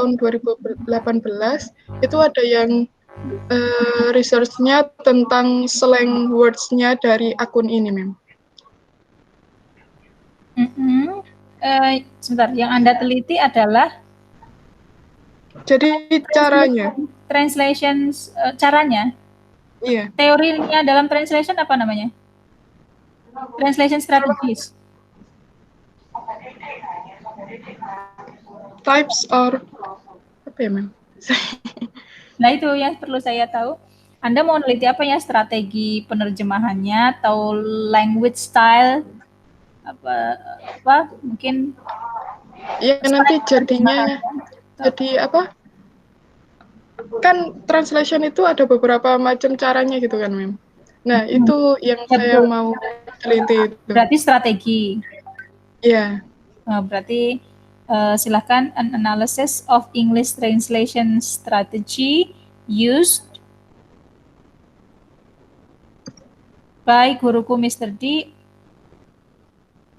tahun 2018 itu ada yang research-nya tentang slang words-nya dari akun ini, Mem. Sebentar, yang Anda teliti adalah jadi caranya. Translation caranya? Iya. Teorinya dalam translation apa namanya? Translation strategies. Types or apa ya, Mem? Nah, itu yang perlu saya tahu. Anda mau meneliti apa ya, strategi penerjemahannya atau language style apa mungkin ya nanti jadinya jadi apa? Kan translation itu ada beberapa macam caranya gitu kan, Mem. Nah, itu yang ya, saya betul. mau teliti itu. Berarti strategi. Iya. Berarti silahkan an analysis of English translation strategy used by guruku Mr. D.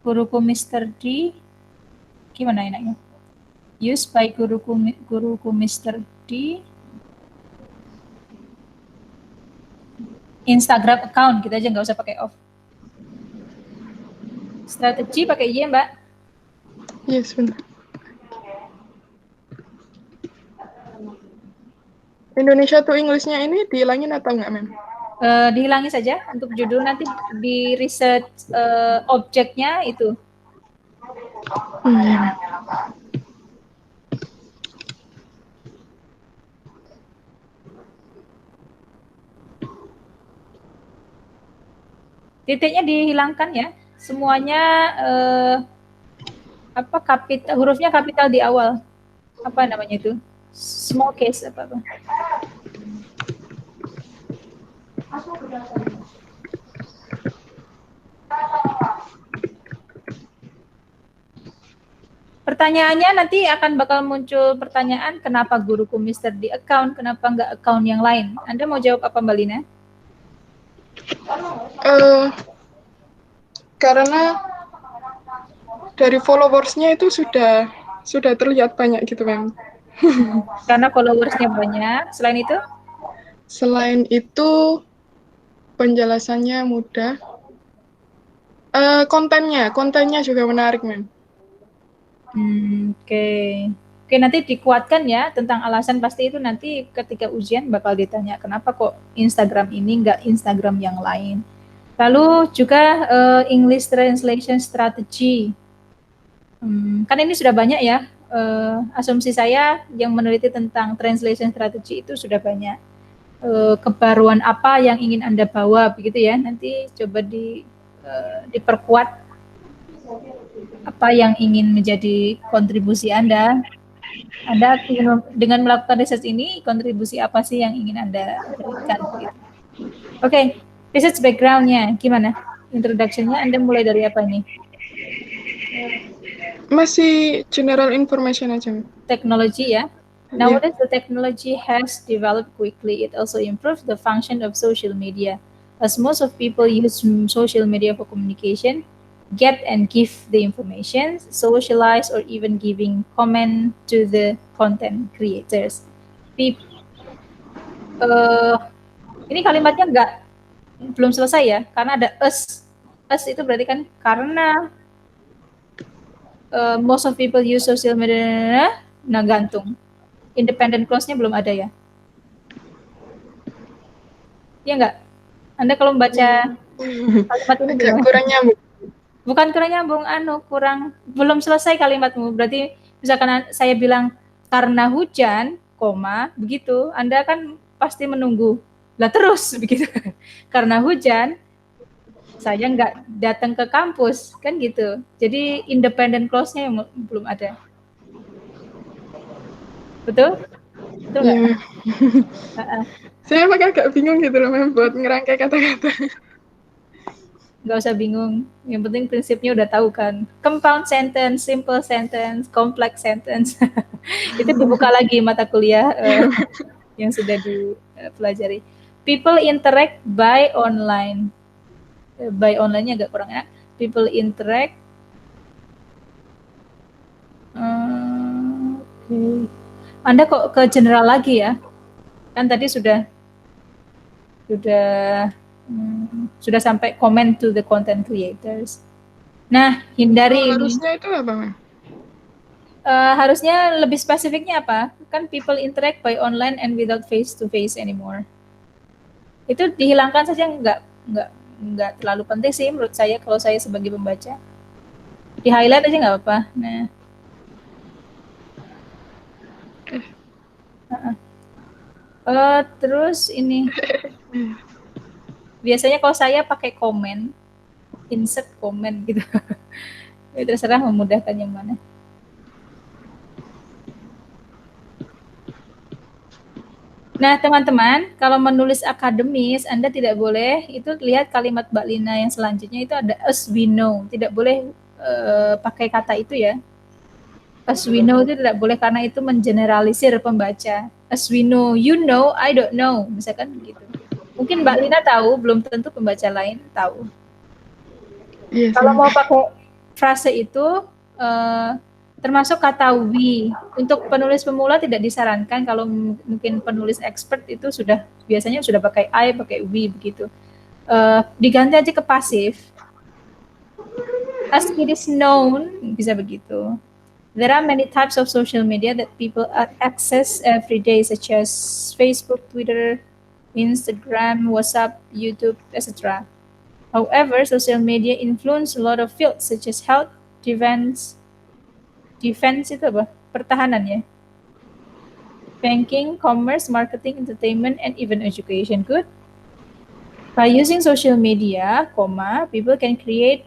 Guruku Mr. D. Gimana enaknya? Used by guruku Mr. D. Instagram account, kita aja nggak usah pakai off. Strategi pakai Y, Mbak. Yes, benar. Indonesia to English-nya ini dihilangin atau enggak, Mem? Dihilangi saja untuk judul, nanti di research objeknya itu. Iya. Titiknya dihilangkan ya. Semuanya hurufnya kapital di awal. Apa namanya itu? Small case apa? Pertanyaannya nanti akan bakal muncul pertanyaan, kenapa guruku Mister di account, kenapa nggak account yang lain? Anda mau jawab apa, Mbak Lina? Karena dari followersnya itu sudah terlihat banyak gitu, Mem. Karena followersnya banyak. Selain itu? Selain itu penjelasannya mudah. Kontennya juga menarik, Mem. Oke. Oke, nanti dikuatkan ya tentang alasan, pasti itu nanti ketika ujian bakal ditanya kenapa kok Instagram ini nggak Instagram yang lain. Lalu juga English Translation Strategy. Kan ini sudah banyak ya. Asumsi saya yang meneliti tentang translation strategy itu sudah banyak. Kebaruan apa yang ingin Anda bawa begitu ya. Nanti coba diperkuat apa yang ingin menjadi kontribusi Anda. Anda dengan melakukan research ini, kontribusi apa sih yang ingin Anda berikan? Oke, research background-nya gimana? Introduction-nya Anda mulai dari apa ini? Masih general information aja. Technology ya. Nowadays, the technology has developed quickly. It also improves the function of social media. As most of people use social media for communication, get and give the information, socialize, or even giving comment to the content creators. Ini kalimatnya belum selesai ya, karena ada us. Us itu berarti kan karena most of people use social media, nah gantung. Independent clause-nya belum ada ya? Iya nggak? Anda kalau membaca kalimat ini belum? Kurang nyambung. Bukan kurang nyambung, belum selesai kalimatmu. Berarti misalkan saya bilang karena hujan, koma, begitu, Anda kan pasti menunggu. Lah terus begitu. Karena hujan, saya nggak datang ke kampus, kan gitu. Jadi independent clause-nya yang belum ada. Betul? Betul nggak? Yeah. Saya agak bingung gitu loh, Mem, buat ngerangkai kata-kata. Nggak usah bingung, yang penting prinsipnya udah tahu kan. Compound sentence, simple sentence, complex sentence. Itu dibuka lagi mata kuliah yang sudah dipelajari. People interact by online. By online-nya agak kurang enak. People interact. Anda kok ke general lagi ya? Kan tadi sudah sampai comment to the content creators. Nah, hindari harusnya itu apa, Mem? Harusnya lebih spesifiknya apa? Kan people interact by online and without face to face anymore. Itu dihilangkan saja, nggak terlalu penting sih menurut saya kalau saya sebagai pembaca. Di highlight aja nggak apa-apa. Nah, terus ini biasanya kalau saya pakai komen, insert komen gitu. Ya, terserah memudahkan yang mana. Nah, teman-teman, kalau menulis akademis, Anda tidak boleh, itu lihat kalimat Mbak Lina yang selanjutnya itu ada as we know. Tidak boleh pakai kata itu ya. As we know itu tidak boleh karena itu mengeneralisir pembaca. As we know, you know, I don't know. Misalkan gitu. Mungkin Mbak Lina tahu, belum tentu pembaca lain tahu. Yes, Kalau mau pakai frase itu, termasuk kata we. Untuk penulis pemula tidak disarankan, kalau mungkin penulis expert itu biasanya sudah pakai I, pakai we begitu. Diganti aja ke pasif. As it is known, bisa begitu. There are many types of social media that people access every day, such as Facebook, Twitter, Instagram, WhatsApp, YouTube, etc. However, social media influence a lot of fields such as health, defense itu apa? Pertahanan ya. Banking, commerce, marketing, entertainment, and even education. Good. By using social media, people can create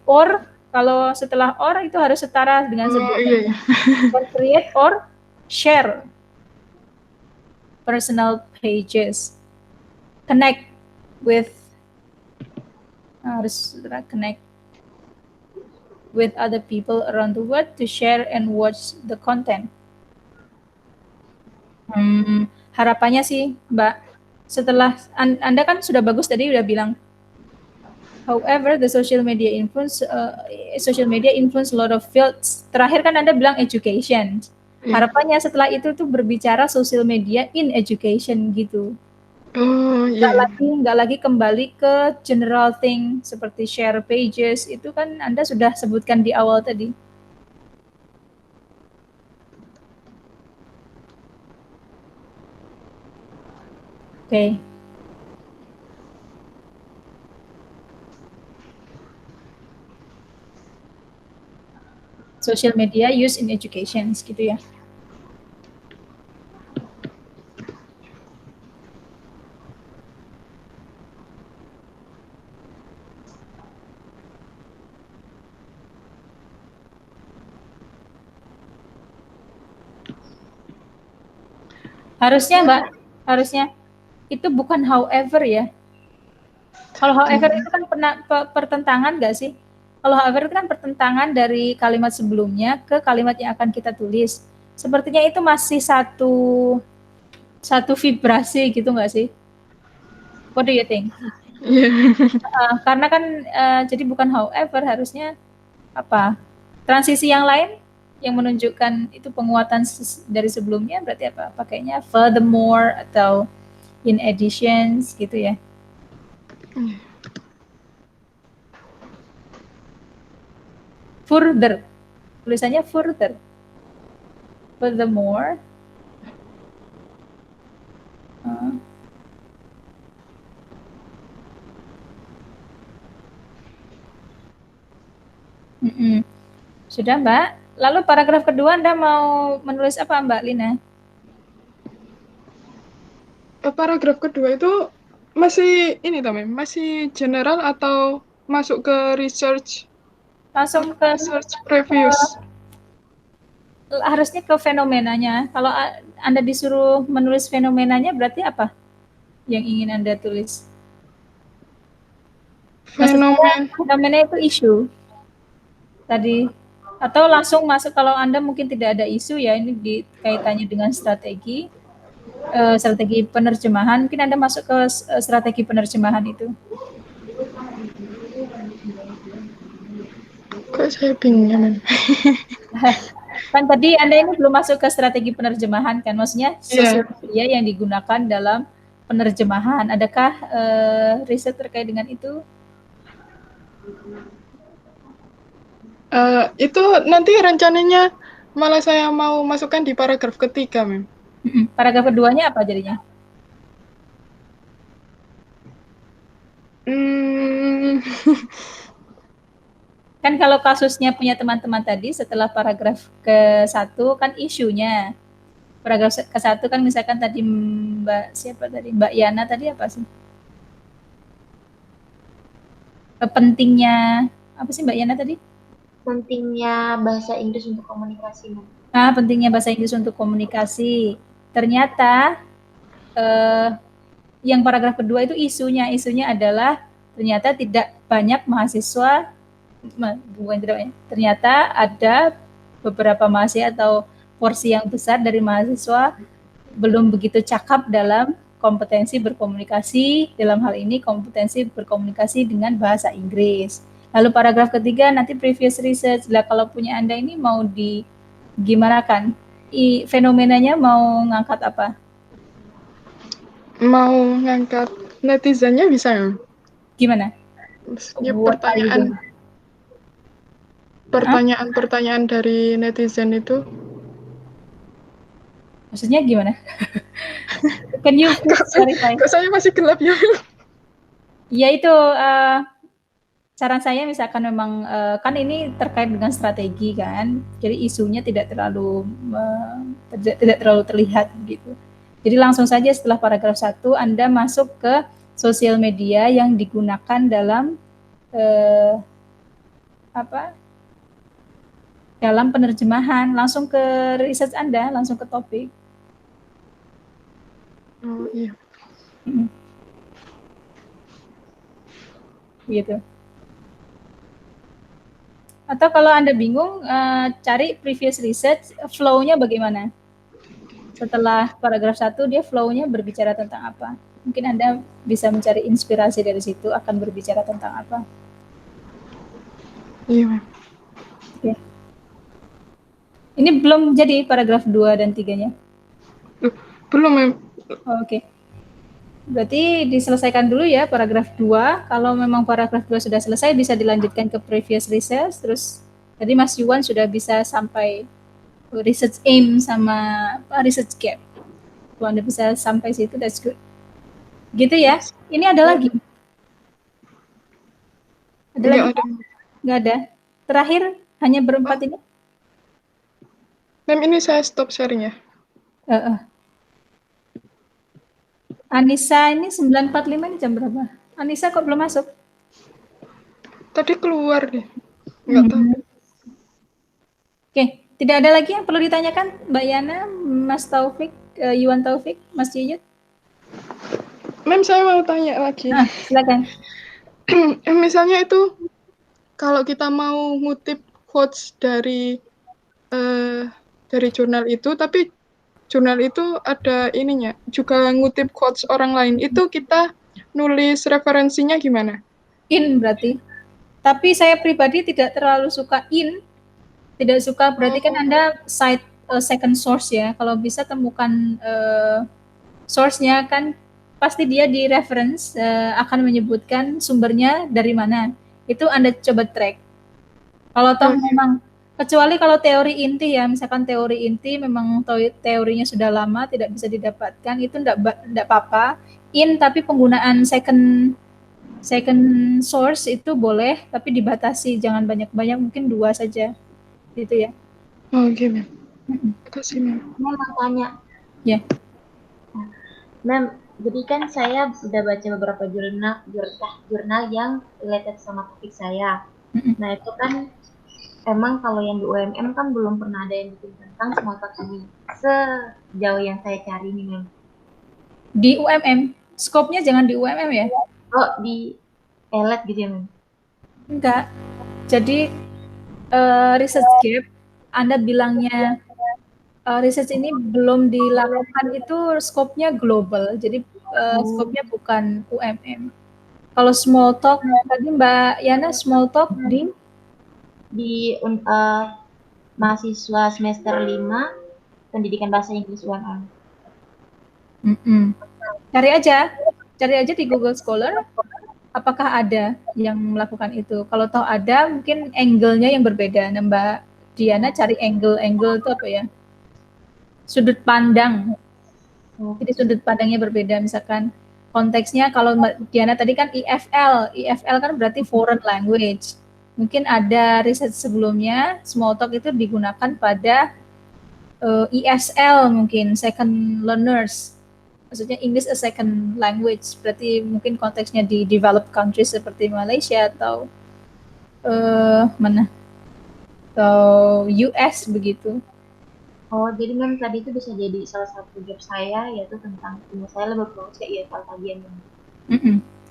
or, kalau setelah or itu harus setara dengan sebutan. Can create or share personal pages. Connect with other people around the world to share and watch the content. Harapannya sih, Mbak, setelah Anda kan sudah bagus tadi udah bilang. However, the social media influence a lot of fields. Terakhir kan Anda bilang education. Harapannya setelah itu tuh berbicara social media in education gitu. Nggak lagi kembali ke general thing seperti share pages, itu kan Anda sudah sebutkan di awal tadi. Oke. Social media use in education, gitu ya. Harusnya Mbak, itu bukan however ya. Kalau however itu kan pertentangan nggak sih? Kalau however itu kan pertentangan dari kalimat sebelumnya ke kalimat yang akan kita tulis. Sepertinya itu masih satu vibrasi gitu nggak sih? What do you think? Karena kan jadi bukan however, harusnya apa? Transisi yang lain yang menunjukkan itu penguatan dari sebelumnya berarti apa? Pakainya furthermore atau in addition gitu ya. Further, tulisannya further. Furthermore. Sudah Mbak. Lalu paragraf kedua Anda mau menulis apa Mbak Lina? Paragraf kedua itu masih ini Tami, masih general atau masuk ke research? Langsung ke research reviews. Harusnya ke fenomenanya. Kalau Anda disuruh menulis fenomenanya berarti apa yang ingin Anda tulis? Fenomena itu isu tadi, atau langsung masuk kalau Anda mungkin tidak ada isu ya, ini kaitannya dengan strategi penerjemahan, mungkin Anda masuk ke strategi penerjemahan itu. Kok saya bingung ya, Mem? Kan tadi Anda ini belum masuk ke strategi penerjemahan kan, maksudnya Iya. sosial media yang digunakan dalam penerjemahan. Adakah riset terkait dengan itu? Itu nanti rencananya malah saya mau masukkan di paragraf ketiga, Mem. Paragraf keduanya apa jadinya? Hmm, Kan kalau kasusnya punya teman-teman tadi setelah paragraf ke-1 kan isunya. Paragraf ke-1 kan misalkan tadi Mbak siapa tadi? Mbak Yana tadi apa sih? Pentingnya apa sih Mbak Yana tadi? Pentingnya bahasa Inggris untuk komunikasi. Nah, pentingnya bahasa Inggris untuk komunikasi. Ternyata yang paragraf kedua itu isunya adalah ternyata tidak banyak mahasiswa, bukan tidak banyak, ternyata ada beberapa mahasiswa atau porsi yang besar dari mahasiswa belum begitu cakap dalam kompetensi berkomunikasi, dalam hal ini kompetensi berkomunikasi dengan bahasa Inggris. Lalu paragraf ketiga nanti previous research. Lah kalau punya Anda ini mau di gimana kan? Fenomenanya mau ngangkat apa? mau ngangkat netizennya bisa ya? Gimana? Maksudnya What are you doing? pertanyaan dari netizen itu. Maksudnya gimana? Can you please clarify? Kok saya masih gelap ya? Ya itu saran saya misalkan memang kan ini terkait dengan strategi kan, jadi isunya tidak terlalu terlihat gitu. Jadi langsung saja setelah paragraf 1 Anda masuk ke sosial media yang digunakan dalam dalam penerjemahan, langsung ke riset Anda, langsung ke topik. Oh iya. Gitu. Atau kalau Anda bingung, cari previous research, flow-nya bagaimana? Setelah paragraf 1, dia flow-nya berbicara tentang apa? Mungkin Anda bisa mencari inspirasi dari situ, akan berbicara tentang apa. Iya, Mem. Oke. Ini belum jadi paragraf 2 dan 3-nya? Belum, Mem. Oh, oke. Berarti diselesaikan dulu ya paragraf 2. Kalau memang paragraf 2 sudah selesai, bisa dilanjutkan ke previous research. Terus tadi Mas Yuwan sudah bisa sampai research aim sama research gap. Kalau Anda bisa sampai situ, that's good. Gitu ya. Ini ada lagi? Ada lagi? Ada. Nggak ada. Terakhir, hanya berempat ini? Mem, ini saya stop sharing ya. Anissa ini 9.45 ini jam berapa? Anissa kok belum masuk? Tadi keluar deh. Nggak tahu. Oke, tidak ada lagi yang perlu ditanyakan, Mbak Yana, Mas Taufik, Yuwan Taufik, Mas Yuyut? Mem, saya mau tanya lagi. Silakan. Misalnya itu, kalau kita mau ngutip quotes dari jurnal itu, tapi jurnal itu ada ininya, juga ngutip quotes orang lain, itu kita nulis referensinya gimana? In berarti. Tapi saya pribadi tidak terlalu suka in, tidak suka berarti kan Anda cite second source ya. Kalau bisa temukan source-nya kan pasti dia di reference akan menyebutkan sumbernya dari mana. Itu Anda coba track. Kalau toh memang kecuali kalau teori inti ya, misalkan teori inti memang teorinya sudah lama tidak bisa didapatkan, itu enggak apa-apa. In tapi penggunaan second source itu boleh, tapi dibatasi, jangan banyak-banyak, mungkin 2 saja. Gitu ya. Oke, Mem. Terima kasih, Mem. Mem mau tanya. Ya. Mem, jadi kan saya udah baca beberapa jurnal yang related sama topik saya. Nah, itu kan emang kalau yang di UMM kan belum pernah ada yang bikin tentang small talk ini. Sejauh yang saya cari nih, Mem. Di UMM? Skopnya jangan di UMM ya? Oh, di ELET gitu ya, Mem? Enggak. Jadi research gap, Anda bilangnya research ini belum dilakukan itu skopnya global, jadi skopnya bukan UMM. Kalau small talk, tadi Mbak Yana small talk di di mahasiswa semester 5 pendidikan bahasa Inggris UNM. Cari aja di Google Scholar, apakah ada yang melakukan itu. Kalau tahu ada, mungkin angle-nya yang berbeda. Nah, Mbak Diana cari angle itu apa ya? Sudut pandang. Jadi sudut pandangnya berbeda. Misalkan konteksnya kalau Mbak Diana tadi kan IFL kan berarti foreign language. Mungkin ada riset sebelumnya, Smalltalk itu digunakan pada ESL mungkin, second learners. Maksudnya English a second language, berarti mungkin konteksnya di developed countries seperti Malaysia atau atau US begitu. Oh, jadi memang tadi itu bisa jadi salah satu job saya, yaitu tentang saya lebih fokus ke IFL tadi yang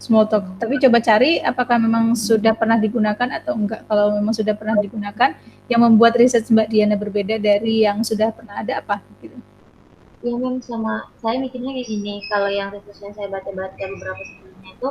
Smalltalk. Tapi coba cari apakah memang sudah pernah digunakan atau enggak. Kalau memang sudah pernah digunakan, yang membuat riset Mbak Diana berbeda dari yang sudah pernah ada apa? Gitu. Ya memang sama saya mikirnya kayak gini, kalau yang risetnya saya baca-baca beberapa sebelumnya itu,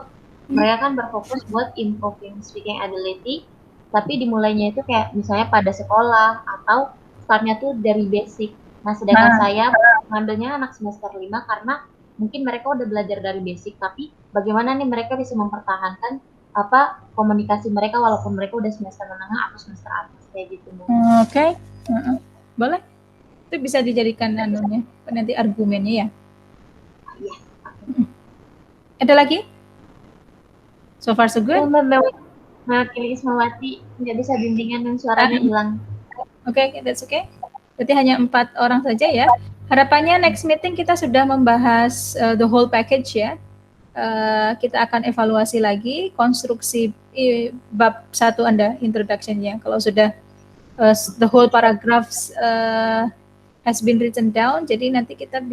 mereka kan berfokus buat improving speaking ability, tapi dimulainya itu kayak misalnya pada sekolah atau startnya tuh dari basic. Nah, sedangkan saya ngambilnya anak semester 5 karena mungkin mereka udah belajar dari basic, tapi bagaimana nih mereka bisa mempertahankan apa komunikasi mereka walaupun mereka udah semester menengah atau semester atas kayak gitu. Oke. Boleh. Itu bisa dijadikan nanti argumennya ya. Iya. Ada lagi? So far so good? Mbak Ismawati nggak bisa bimbingan dan suaranya hilang. Oke, that's okay. Berarti hanya 4 orang saja ya. Harapannya next meeting kita sudah membahas the whole package ya. Kita akan evaluasi lagi konstruksi bab 1 Anda, introduction-nya. Kalau sudah the whole paragraphs has been written down, jadi nanti kita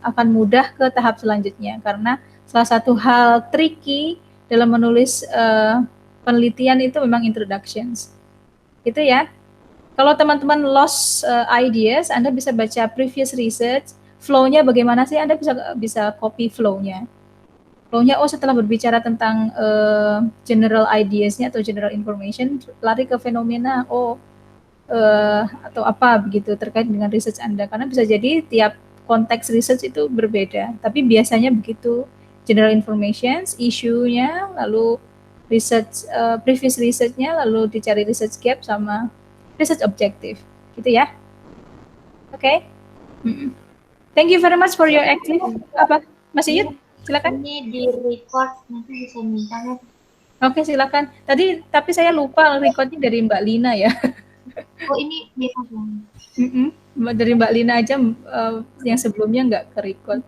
akan mudah ke tahap selanjutnya. Karena salah satu hal tricky dalam menulis penelitian itu memang introductions. Itu ya. Kalau teman-teman lost ideas, Anda bisa baca previous research, flow-nya bagaimana sih, Anda bisa copy flow-nya. Flow-nya, setelah berbicara tentang general ideas-nya atau general information, lari ke fenomena, atau apa begitu terkait dengan research Anda. Karena bisa jadi tiap konteks research itu berbeda, tapi biasanya begitu, general information, issue-nya, lalu research, previous research-nya, lalu dicari research gap sama research objective, gitu ya. Oke. Thank you very much for your active. Apa, Mas Iyut? Silakan. Ini di record, nanti bisa mintanya. Oke, silakan. Tapi saya lupa recordnya dari Mbak Lina ya. Oh, ini record. Dari Mbak Lina aja, yang sebelumnya nggak ke record.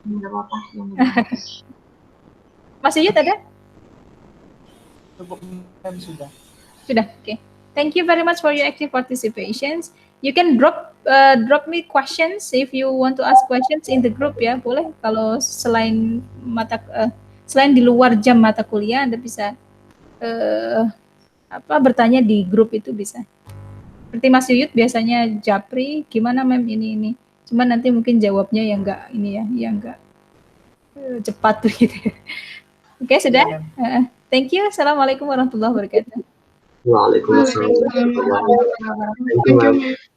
Nggak apa-apa. Mas Iyut ada? Sudah. Sudah, oke. Thank you very much for your active participations. You can drop me questions if you want to ask questions in the group ya. Boleh kalau selain di luar jam mata kuliah Anda bisa bertanya di grup itu bisa. Seperti Mas Yuyut biasanya japri, gimana mem ini. Cuman nanti mungkin jawabnya yang enggak yang enggak cepat gitu. Oke, sudah. Thank you. Assalamualaikum warahmatullahi wabarakatuh. Waalaikumsalam warahmatullahi wabarakatuh.